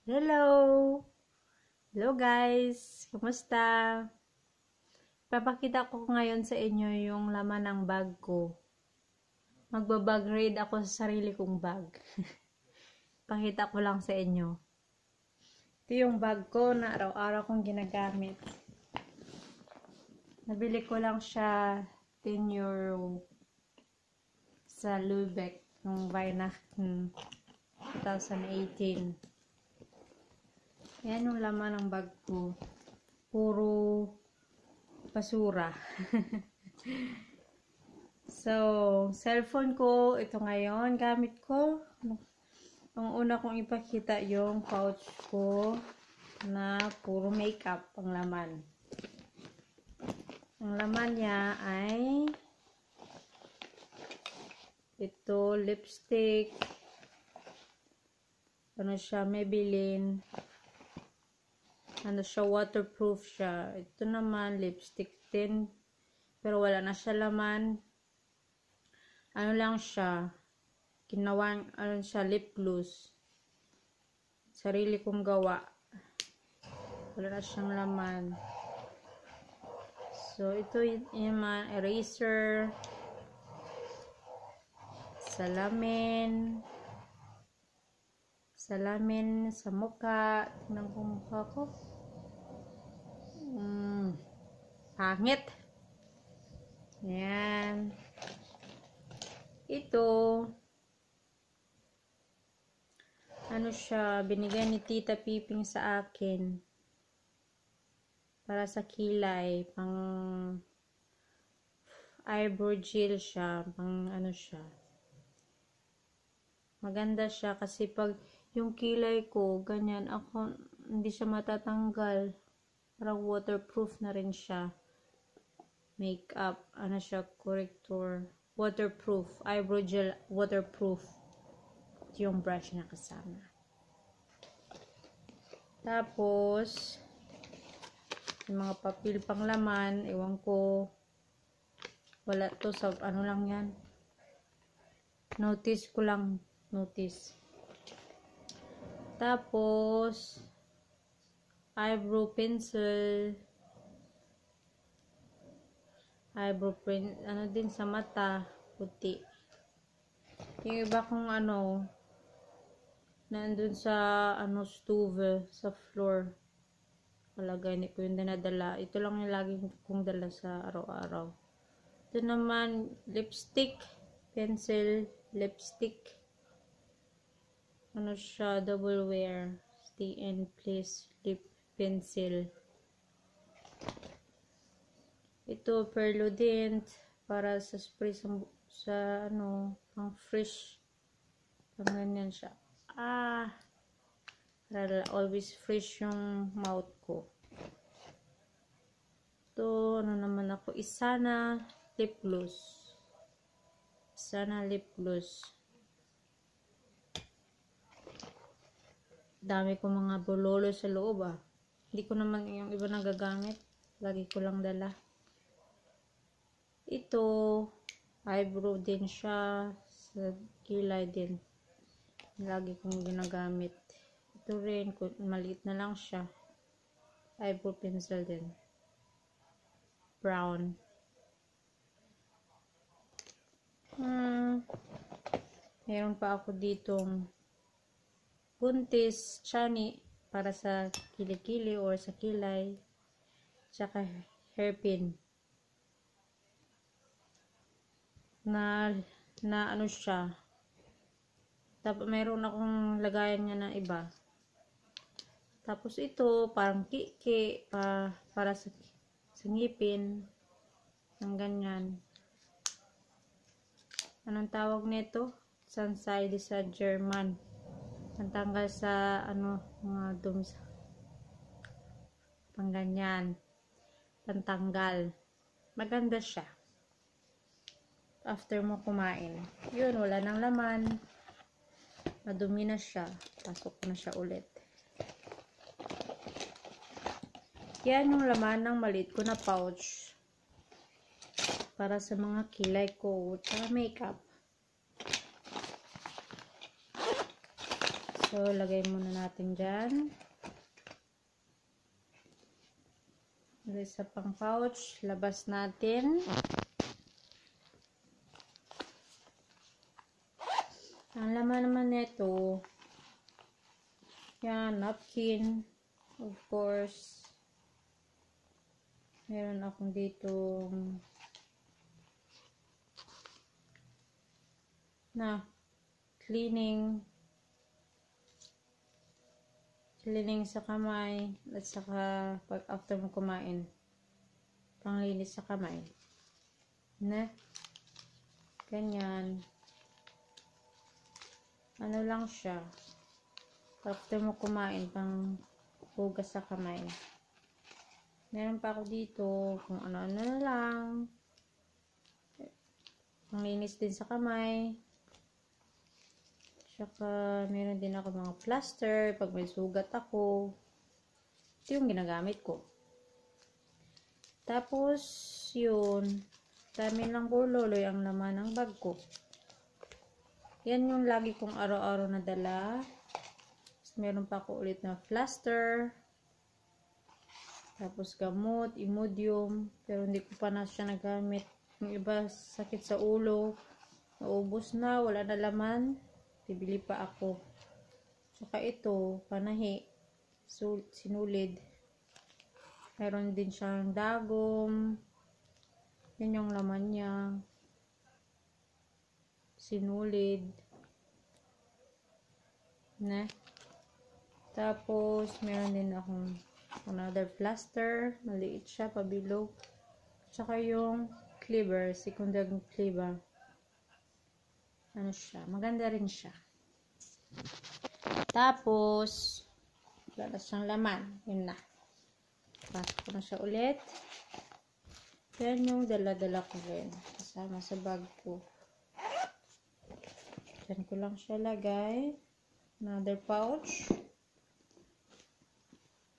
Hello! Hello guys! Kumusta? Papakita ko ngayon sa inyo yung laman ng bag ko. Magbabag raid ako sa sarili kong bag. Pakita ko lang sa inyo. Ito yung bag ko na araw-araw kong ginagamit. Nabili ko lang siya 10 euro sa Lubeck nung Weihnachten 2018. Yan yung laman ng bag ko. Puro basura. So, cellphone ko, ito ngayon, gamit ko. Ang una kong ipakita yung pouch ko na puro makeup ang laman. Ang laman niya ay ito, lipstick. Ano siya, Maybelline. Ano siya, waterproof siya. Ito naman, lipstick din. Pero wala na siya laman. Ano lang siya, kinawang, ano siya, lip gloss. Sarili kong gawa. Wala na siyang laman. So, ito yung eraser. Salamin. Salamin sa mukha. Tingnan ko mukha ko. Pangit. Yan. Ito. Ano siya, binigay ni Tita Piping sa akin. Para sa kilay. Pang eyebrow gel siya. Pang ano siya. Maganda siya kasi pag yung kilay ko, ganyan, ako, hindi siya matatanggal. Parang waterproof na rin siya. Makeup, ano siya, corrector. Waterproof. Eyebrow gel, waterproof. Ito yung brush na kasama. Tapos, yung mga papel pang laman, ewan ko, wala to sa, ano lang yan. Notice ko lang, notice. Tapos, eyebrow pencil. Eyebrow print, ano din sa mata, puti. Yung iba kong ano, nandun sa, ano, stove, sa floor. Palagay ko yung dinadala. Ito lang yung lagi kong dala sa araw-araw. Ito naman, lipstick, pencil, lipstick. Ano siya, double wear, stay in place, lip pencil. Ito, perlodent, para sa spray sa ano, pang fresh. Pang ganyan siya. Para always fresh yung mouth ko. Ito, ano naman ako, Isana lip gloss. Isana lip gloss. Dami ko mga bololo sa loob Hindi ko naman yung iba nagagamit. Lagi ko lang dala. Ito, eyebrow din siya. Sa kilay din. Lagi kong ginagamit. Ito rin, maliit na lang siya. Eyebrow pencil din. Brown. Meron pa ako ditong buntis, chani, para sa kilikili or sa kilay, tsaka hairpin. Na ano siya. Tapos meron akong lagayan niya na iba. Tapos ito, parang kiki, para sa ngipin. Ang ganyan. Anong tawag nito? Sansay sa German. Pantanggal sa ano, mga dums. Pang ganyan. Pantanggal. Maganda siya. After mo kumain. Yun, wala nang laman. Madumi na siya. Pasok na siya ulit. Yan yung laman ng maliit ko na pouch. Para sa mga kilay ko. Tsaka makeup. So, lagay muna natin dyan. Isa pang pouch. Labas natin. Ang laman naman nito, yan, napkin. Of course. Meron akong dito na cleaning sa kamay at saka pag after mo kumain, panglinis sa kamay na ganyan, ano lang siya, after mo kumain, pang hugas sa kamay. Meron pa ako dito kung ano-ano na lang, panglinis din sa kamay. Tsaka, meron din ako mga plaster. Pag may sugat ako, ito yung ginagamit ko. Tapos, yun. Dami lang loloy ang laman ng bag ko. Yan yung lagi kong araw-araw na dala. Tapos, meron pa ako ulit na plaster. Tapos, gamot, Imodium. Pero hindi ko pa na siya nagamit. Yung iba, sakit sa ulo. Naubos na, wala na laman. Bibili pa ako. Saka ito, panahi. Sinulid. Meron din siyang dagom. Yan yung laman niya. Sinulid. Na. Tapos, meron din akong another plaster. Maliit siya, pabilog. Saka yung cleaver. Secondary cleaver. Ano siya, maganda rin siya. Tapos, wala na siyang laman. Yun na. Pasok ko na siya ulit. Yan yung dala-dala ko rin. Kasama sa bag ko. Yan ko lang siya lagay. Another pouch.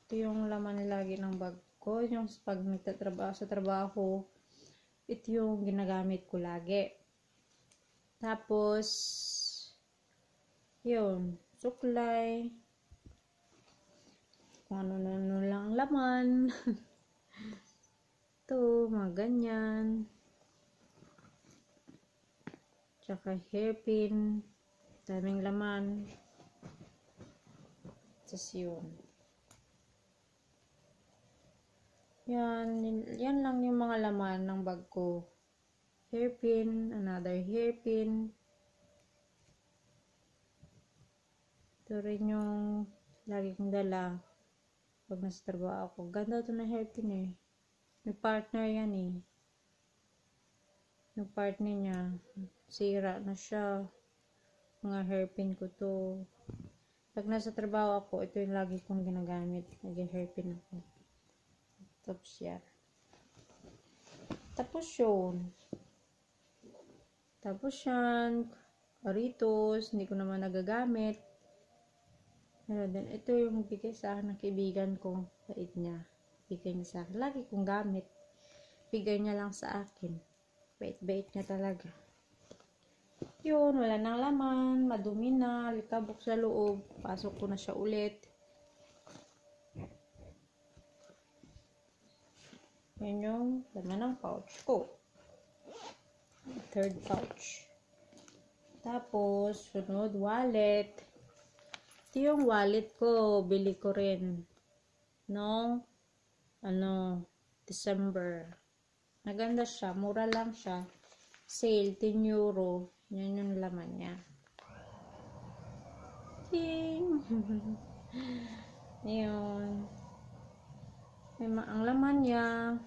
Ito yung laman lagi ng bag ko. Yung pag nagtatrabaho sa trabaho, ito yung ginagamit ko lagi. Tapos, yun, suklay, kung ano-ano lang laman. Ito, mga ganyan. Tsaka hairpin, daming laman. Tapos yun. Yan lang yung mga laman ng bag ko. Hairpin, another hairpin. Ito rin yung lagi kong dala pag nasa trabaho ako. Ganda ito na hairpin eh. May partner yan eh. Yung partner niya, sira na siya. Mga hairpin ko to. Pag nasa trabaho ako, ito yung lagi kong ginagamit. Nag-hairpin ako. Tapos yan. Tapos yun. Tapos yan, Aritos, hindi ko naman nagagamit. Pero then, ito yung bigay sa akin ng kaibigan ko. Bait niya. Bigay niya sa akin. Lagi kong gamit. Bigay niya lang sa akin. Bait-bait niya talaga. Yun, wala nang laman. Madumi na. Likabok sa loob. Pasok ko na siya ulit. Yan yung laman ng pouch ko. Third pouch. Tapos, sunod, wallet. Ito yung wallet ko. Bili ko rin. Noong, December. Maganda siya. Mura lang siya. Sale, 10 euro. Yan yung laman niya. Ting! Ayun. Ang laman niya.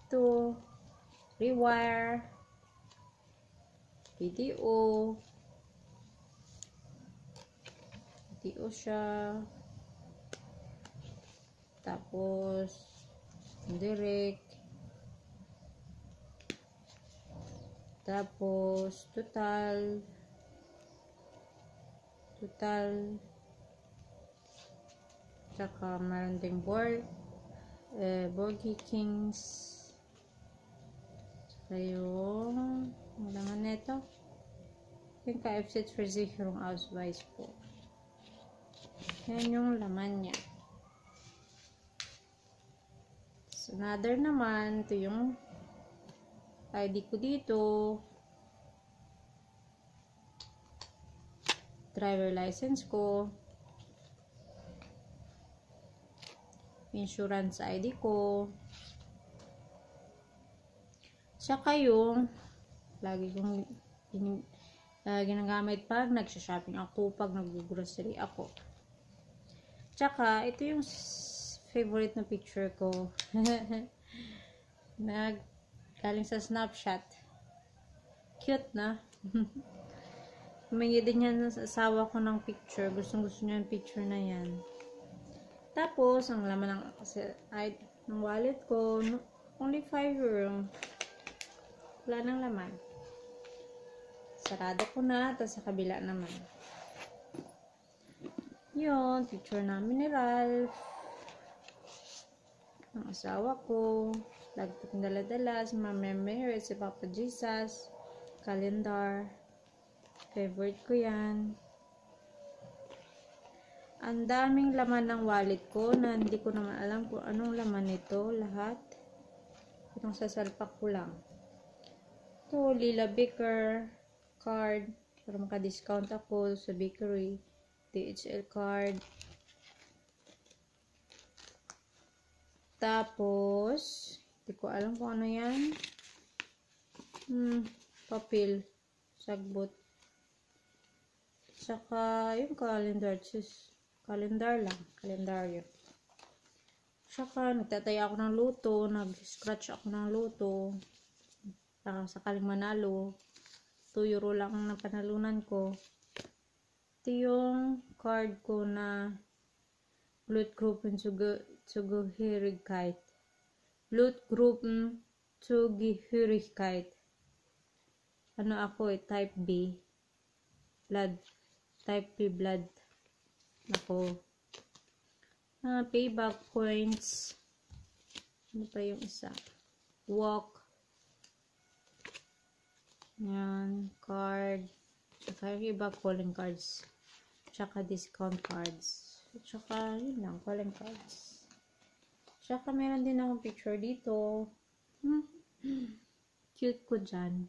Ito. Rewire. Video siya. Tapos direct. Tapos total. Tsaka meron ding Borgie Kings. Tsaka yung ang laman nito. Yung KFC Freezer Ausweis po. Yan yung laman niya. So, another naman, ito yung ID ko dito. Driver license ko. Insurance ID ko. Tsaka yung lagi kong ginagamit pag nagsha-shopping ako, pag nag-grocery ako. Tsaka, ito yung favorite na picture ko. Galing sa Snapchat. Cute na. Humingi din yan sa asawa ko ng picture. Gustong-gusto niya yung picture na yan. Tapos, ang laman ng wallet ko, only 5 euro. Wala nang laman. Sarado ko na, tapos sa kabila naman. Yun, picture namin ni Ralph. Ang asawa ko. Lagi ko dala-dala. Si Mama Mary, si Papa Jesus. Calendar. Favorite ko yan. Ang daming laman ng wallet ko na hindi ko naman alam kung anong laman nito. Lahat. Itong sasalpak ko lang. Ito, Lila Baker card. Para maka-discount ako sa bakery. DHL card. Tapos, hindi ko alam kung ano yan. Papel. Sagbot. Saka, yung calendar. Calendar lang. Kalendaryo. Saka, nagtataya ako ng luto. Nag-scratch ako ng luto. Para sakaling manalo. 2 euro lang ang napanalunan ko. Ito yung card ko na blood group Zugehörigkeit. Blood group Zugehörigkeit. Ano ako type B. Blood. Type B blood. Ako. Payback points. Ano pa yung isa? Walk. Yan. Card. Tsaka yung iba calling cards. Tsaka discount cards. Tsaka yun lang. Calling cards. Tsaka meron din akong picture dito. Cute ko dyan.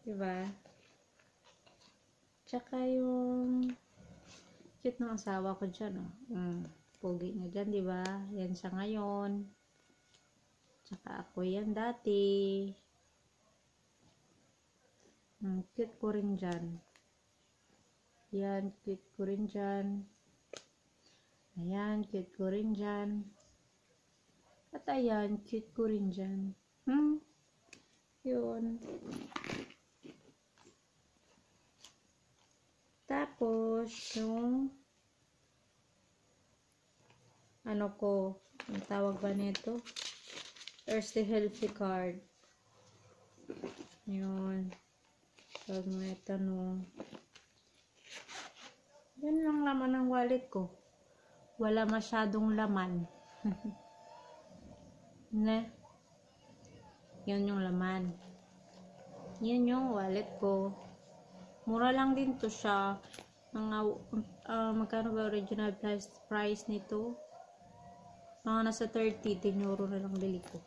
Diba? Tsaka yung cute ng asawa ko dyan, oh. Pogi niya dyan, diba? Yan siya ngayon. Tsaka ako yan dati. Cute ko rin dyan. Yan, cute ko rin dyan. Ayan, cute ko rin dyan. At ayan, cute ko rin dyan. Yun. Tapos, yung ano ko, ang tawag ba nito? Thirsty Healthy Card. Yun. Tawag mo ito, no. Yan lang laman ng wallet ko. Wala masyadong laman. Ne? Yan yung laman. Yan yung wallet ko. Mura lang din to siya. Magkano ba original price nito? Mga nasa 30 euro na lang bili ko.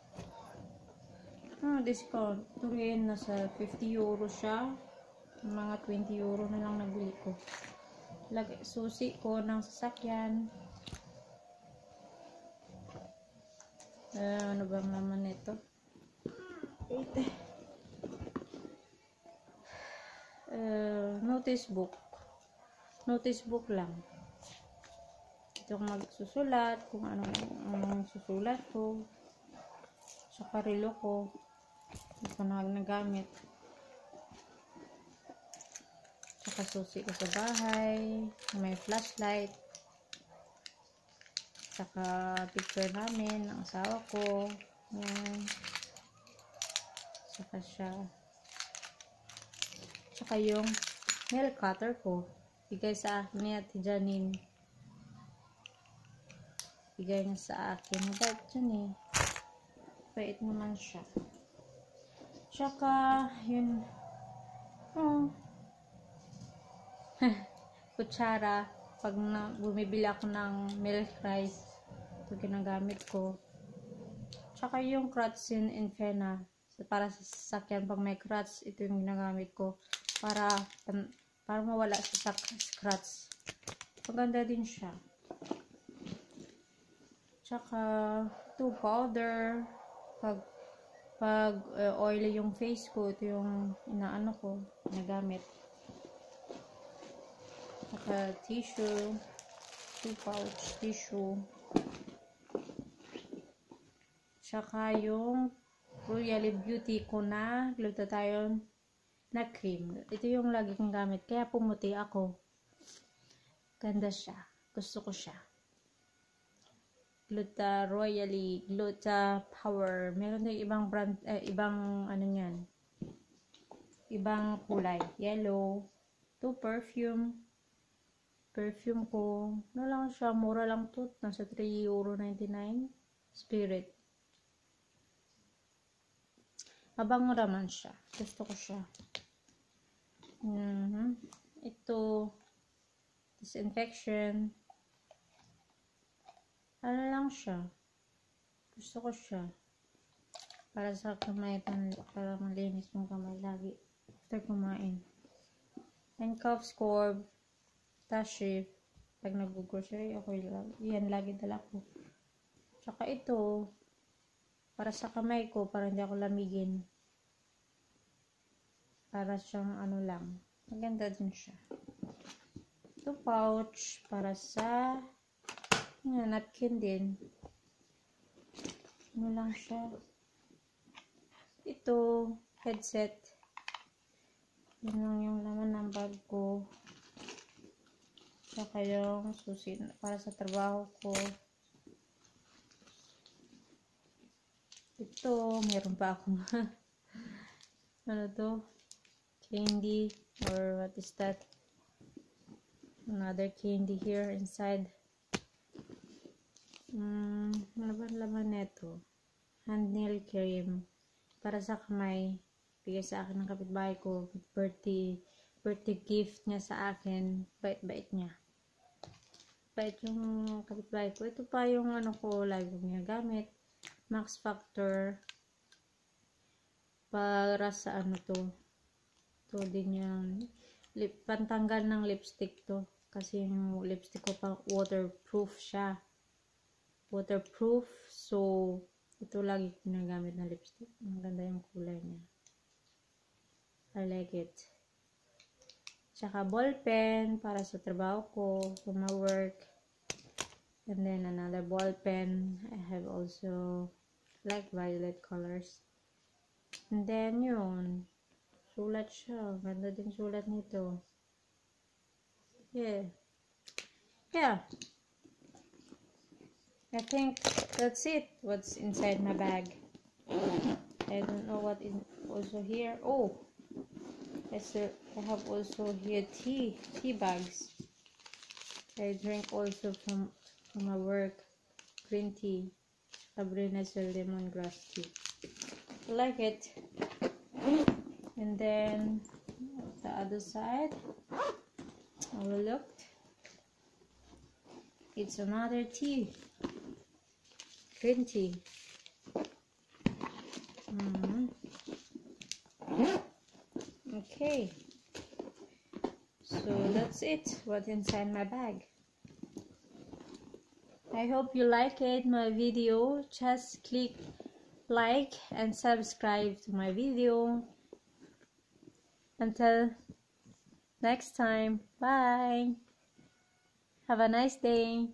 Discount. Ito rin, nasa 50 euro siya. Mga 20 euro na lang nabili ko. Susi ko ng sasakyan. Ano bang naman ito? Notice book. Notice book lang. Ito kung magsusulat, kung anong susulat ko. Sa karilo ko. Hindi ko na nagamit. Saka susi ko sa bahay. May flashlight. Saka picture namin ng asawa ko. Yan. Saka siya. Saka yung nail cutter ko. Bigay sa akin ni Ate Janine. Bigay niya sa akin. Mabait dyan eh. Bait naman siya. Saka, yun. kutsara. Pag bumibili ako ng milk rice, ito ginagamit ko. Tsaka yung crutch in Fena, para sa sasakyan, pag may crutch, ito yung ginagamit ko para mawala sa scratch. Maganda din siya. Tsaka ito powder, pag oily yung face ko, ito yung inaano ko, ginagamit. Tsaka tissue, 2 pouch tissue. Tsaka yung Royal Beauty ko na glutathione na cream. Ito yung lagi kong gamit. Kaya pumuti ako. Ganda siya. Gusto ko siya. Gluta Power. Meron din ibang brand, ibang ano niyan. Ibang kulay. Yellow. Ito perfume. Perfume ko. Ano lang siya. Mura lang to. Nasa €3.99. Spirit. Mabango naman siya. Gusto ko siya. Ito, disinfection. Ano lang siya. Gusto ko siya. Para sa kamay, para malinis yung kamay lagi. After kumain. And cough scorb. Tashi. Pag nag-grocery, okay lang. Yan, lagi dala ko. Tsaka ito, para sa kamay ko, para hindi ako lamigin. Para siyang ano lang. Maganda din siya. Ito pouch, para sa napkin din. Ano lang siya. Ito, headset. Yun lang yung laman ng bag ko. Tsaka yung susi para sa trabaho ko. Ito, meron pa akong ano to? Candy, or what is that? Another candy here inside. Ano ba laman neto? Hand nail cream. Para sa kamay. Bigay sa akin ng kapitbahay ko. Birthday gift niya sa akin. Bait-bait niya. Bait yung kapitbahay ko. Ito pa yung ano ko, lagi kong ginagamit. Max Factor. Para sa ano to. Ito din yung pantanggal ng lipstick to. Kasi yung lipstick ko pa waterproof siya. Waterproof. So, ito lagi ginagamit na lipstick. Ang ganda yung kulay niya. I like it. Tsaka ball pen para sa trabaho ko, for my work. And then another ball pen. I have also like violet colors. And then yun. Sulat siya. Ganda din sulat nito. Yeah. Yeah. I think that's it. What's inside my bag. I don't know what is also here. Oh. I have also here tea bags. I drink also from my work green tea, Sabrina's lemongrass tea. I like it. And then the other side, I will look. It's another tea, green tea. Okay, so that's it. What's inside my bag. I hope you like it, my video. Just click like and subscribe to my video. Until next time, bye. Have a nice day.